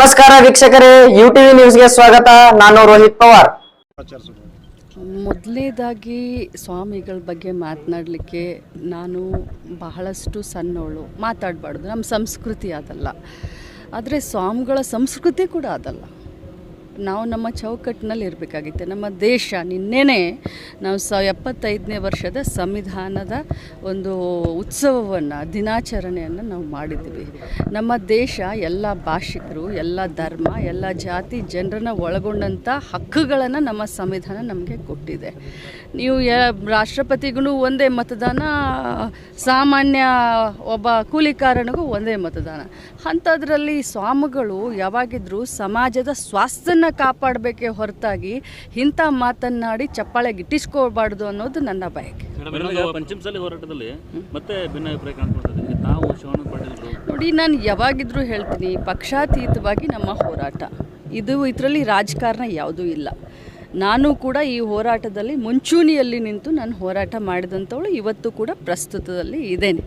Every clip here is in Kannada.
ನಮಸ್ಕಾರ ವೀಕ್ಷಕರೇ, ಯುಟಿವಿ ನ್ಯೂಸ್ಗೆ ಸ್ವಾಗತ. ನಾನು ರೋಹಿತ್ ಪವಾರ್. ಮೊದಲನೇದಾಗಿ ಸ್ವಾಮಿಗಳ ಬಗ್ಗೆ ಮಾತನಾಡಲಿಕ್ಕೆ ನಾನು ಬಹಳಷ್ಟು ಸಣ್ಣವಳು, ಮಾತಾಡಬಾರ್ದು, ನಮ್ಮ ಸಂಸ್ಕೃತಿ ಅದಲ್ಲ. ಆದರೆ ಸ್ವಾಮಿಗಳ ಸಂಸ್ಕೃತಿ ಕೂಡ ಅದಲ್ಲ. ನಾವು ನಮ್ಮ ಚೌಕಟ್ಟಿನಲ್ಲಿ ಇರಬೇಕಾಗಿತ್ತೆ. ನಮ್ಮ ದೇಶ ನಿನ್ನೆನೇ ನಾವು 75ನೇ ವರ್ಷದ ಸಂವಿಧಾನದ ಒಂದು ಉತ್ಸವವನ್ನು, ದಿನಾಚರಣೆಯನ್ನು ನಾವು ಮಾಡಿದ್ವಿ. ನಮ್ಮ ದೇಶ ಎಲ್ಲ ಭಾಷಿಕರು, ಎಲ್ಲ ಧರ್ಮ, ಎಲ್ಲ ಜಾತಿ ಜನರನ್ನು ಒಳಗೊಂಡಂಥ ಹಕ್ಕುಗಳನ್ನು ನಮ್ಮ ಸಂವಿಧಾನ ನಮಗೆ ಕೊಟ್ಟಿದೆ. ನೀವು ರಾಷ್ಟ್ರಪತಿಗೂ ಒಂದೇ ಮತದಾನ, ಸಾಮಾನ್ಯ ಒಬ್ಬ ಕೂಲಿಕಾರನಿಗೂ ಒಂದೇ ಮತದಾನ. ಅಂಥದ್ರಲ್ಲಿ ಸ್ವಾಮಿಗಳು ಯಾವಾಗಿದ್ರೂ ಸಮಾಜದ ಸ್ವಾಸ್ಥ್ಯನ ಕಾಪಾಡಬೇಕೇ ಹೊರತಾಗಿ ಇಂಥ ಮಾತನ್ನಾಡಿ ಚಪ್ಪಾಳೆ ಗಿಟ್ಟಿಸ್ಕೋಬಾರ್ದು ಅನ್ನೋದು ನನ್ನ ಬಯಕೆ. ಪಂಚಮಸಾಲಿ ಹೋರಾಟದಲ್ಲಿ ಮತ್ತೆ ಭಿನ್ನಾಭಿಪ್ರಾಯ ಕಾಣ್ಕೊಳ್ತದೆ. ನಾವು ನೋಡಿ, ನಾನು ಯಾವಾಗಿದ್ರೂ ಹೇಳ್ತೀನಿ, ಪಕ್ಷಾತೀತವಾಗಿ ನಮ್ಮ ಹೋರಾಟ ಇದು. ಇದರಲ್ಲಿ ರಾಜಕಾರಣ ಯಾವುದೂ ಇಲ್ಲ. ನಾನು ಕೂಡ ಈ ಹೋರಾಟದಲ್ಲಿ ಮುಂಚೂಣಿಯಲ್ಲಿ ನಿಂತು ನಾನು ಹೋರಾಟ ಮಾಡಿದಂಥವಳು, ಇವತ್ತು ಕೂಡ ಪ್ರಸ್ತುತದಲ್ಲಿ ಇದ್ದೇನೆ.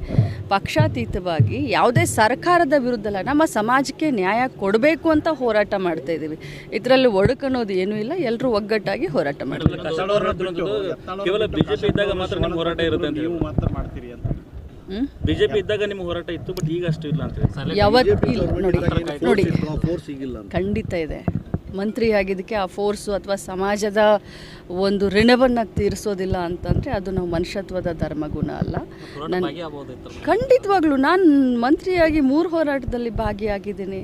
ಪಕ್ಷಾತೀತವಾಗಿ ಯಾವುದೇ ಸರ್ಕಾರದ ವಿರುದ್ಧ ಅಲ್ಲ, ನಮ್ಮ ಸಮಾಜಕ್ಕೆ ನ್ಯಾಯ ಕೊಡಬೇಕು ಅಂತ ಹೋರಾಟ ಮಾಡ್ತಾ ಇದ್ದೀವಿ. ಇದರಲ್ಲಿ ಒಡಕನ್ನೋದು ಏನೂ ಇಲ್ಲ. ಎಲ್ಲರೂ ಒಗ್ಗಟ್ಟಾಗಿ ಹೋರಾಟ ಮಾಡ್ತೀವಿ. ಕೇವಲ ಬಿಜೆಪಿ ಇದ್ದಾಗ ಮಾತ್ರ ನಿಮ್ಮ ಹೋರಾಟ ಇರುತ್ತೆ ಅಂತ ನೀವು ಮಾತ್ರ ಮಾಡ್ತೀರಿ ಅಂತ. ಬಿಜೆಪಿ ಇದ್ದಾಗ ನಿಮ್ಮ ಹೋರಾಟ ಇತ್ತು, ಬಟ್ ಈಗ ಅಷ್ಟು ಇಲ್ಲ ಅಂತ. ಯಾವತ್ತೂ ನೋಡಿ, ಖಂಡಿತ ಇದೆ. ಮಂತ್ರಿ ಆಗಿದ್ದಕ್ಕೆ ಆ ಫೋರ್ಸು ಅಥವಾ ಸಮಾಜದ ಒಂದು ಋಣವನ್ನು ತೀರಿಸೋದಿಲ್ಲ ಅಂತಂದರೆ ಅದು ನಾವು ಮನುಷ್ಯತ್ವದ ಧರ್ಮಗುಣ ಅಲ್ಲ. ಖಂಡಿತವಾಗ್ಲೂ ನಾನು ಮಂತ್ರಿಯಾಗಿ 3 ಹೋರಾಟದಲ್ಲಿ ಭಾಗಿಯಾಗಿದ್ದೀನಿ,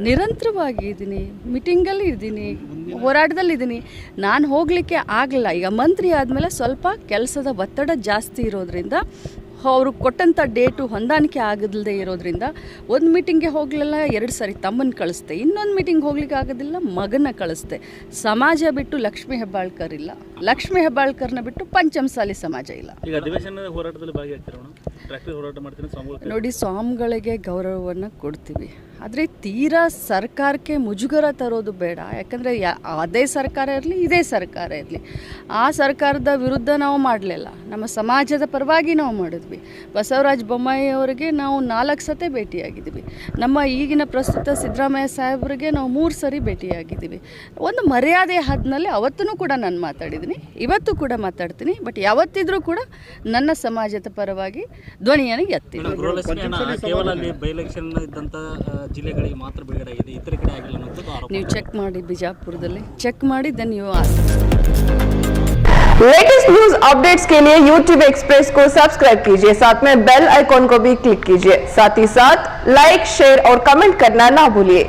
ನಿರಂತರವಾಗಿದ್ದೀನಿ, ಮೀಟಿಂಗಲ್ಲಿ ಇದ್ದೀನಿ, ಹೋರಾಟದಲ್ಲಿದ್ದೀನಿ. ನಾನು ಹೋಗಲಿಕ್ಕೆ ಆಗಲ್ಲ. ಈಗ ಮಂತ್ರಿ ಆದಮೇಲೆ ಸ್ವಲ್ಪ ಕೆಲಸದ ಒತ್ತಡ ಜಾಸ್ತಿ ಇರೋದ್ರಿಂದ, ಅವರು ಕೊಟ್ಟಂಥ ಡೇಟು ಹೊಂದಾಣಿಕೆ ಆಗದಲ್ಲದೆ ಇರೋದ್ರಿಂದ ಒಂದು ಮೀಟಿಂಗ್ಗೆ ಹೋಗಲಿಲ್ಲ, 2 ಸಾರಿ ತಮ್ಮನ್ನು ಕಳಿಸ್ದೆ, ಇನ್ನೊಂದು ಮೀಟಿಂಗ್ ಹೋಗ್ಲಿಕ್ಕೆ ಆಗೋದಿಲ್ಲ, ಮಗನ ಕಳಿಸ್ದೆ. ಸಮಾಜ ಬಿಟ್ಟು ಲಕ್ಷ್ಮೀ ಹೆಬ್ಬಾಳ್ಕರ್ ಇಲ್ಲ, ಲಕ್ಷ್ಮೀ ಹೆಬ್ಬಾಳ್ಕರ್ನ ಬಿಟ್ಟು ಪಂಚಮಸಾಲಿ ಸಮಾಜ ಇಲ್ಲ. ಈಗ ಅಧಿವೇಶನದ ಹೋರಾಟದಲ್ಲಿ ಭಾಗಿಯಾಗ್ತೀರಾ? ಹೋರಾಟ ಮಾಡ್ತೀನಿ. ನೋಡಿ, ಸ್ವಾಮಿಗಳಿಗೆ ಗೌರವವನ್ನು ಕೊಡ್ತೀವಿ, ಆದರೆ ತೀರಾ ಸರ್ಕಾರಕ್ಕೆ ಮುಜುಗರ ತರೋದು ಬೇಡ. ಯಾಕಂದರೆ ಅದೇ ಸರ್ಕಾರ ಇರಲಿ, ಇದೇ ಸರ್ಕಾರ ಇರಲಿ, ಆ ಸರ್ಕಾರದ ವಿರುದ್ಧ ನಾವು ಮಾಡಲಿಲ್ಲ, ನಮ್ಮ ಸಮಾಜದ ಪರವಾಗಿ ನಾವು ಮಾಡಿದ್ವಿ. ಬಸವರಾಜ ಬೊಮ್ಮಾಯಿ ಅವರಿಗೆ ನಾವು 4 ಸತಿ ಭೇಟಿಯಾಗಿದ್ದೀವಿ. ನಮ್ಮ ಈಗಿನ ಪ್ರಸ್ತುತ ಸಿದ್ದರಾಮಯ್ಯ ಸಾಹೇಬರಿಗೆ ನಾವು 3 ಸರಿ ಭೇಟಿಯಾಗಿದ್ದೀವಿ. ಒಂದು ಮರ್ಯಾದೆ ಹದ್ನಲ್ಲಿ ಅವತ್ತೂ ಕೂಡ ನಾನು ಮಾತಾಡಿದ್ದೀನಿ, ಇವತ್ತು ಕೂಡ ಮಾತಾಡ್ತೀನಿ. ಬಟ್ ಯಾವತ್ತಿದ್ರೂ ಕೂಡ ನನ್ನ ಸಮಾಜದ ಪರವಾಗಿ ಧ್ವನಿಯನ್ನು ಎತ್ತೀನಿ. ಜಿಲ್ಲೆಗಳಿಗೆ ಮಾತ್ರ ಬಿಡುಗಡೆ ಆಗಿದೆ, ಇತರ ಕಡೆ ಆಗಿಲ್ಲ ಅನ್ನೋದು ಆರೋಪ. ನೀವು ಚೆಕ್ ಮಾಡಿ, ಬಿಜಾಪುರದಲ್ಲಿ ಚೆಕ್ ಮಾಡಿ, ದೆನ್ ನೀವು लेटेस्ट न्यूज अपडेट्स के लिए यूट्यूब एक्सप्रेस को सब्सक्राइब कीजिए, साथ में बेल आइकॉन को भी क्लिक कीजिए. साथ ही साथ लाइक, शेयर और कमेंट करना ना भूलिए.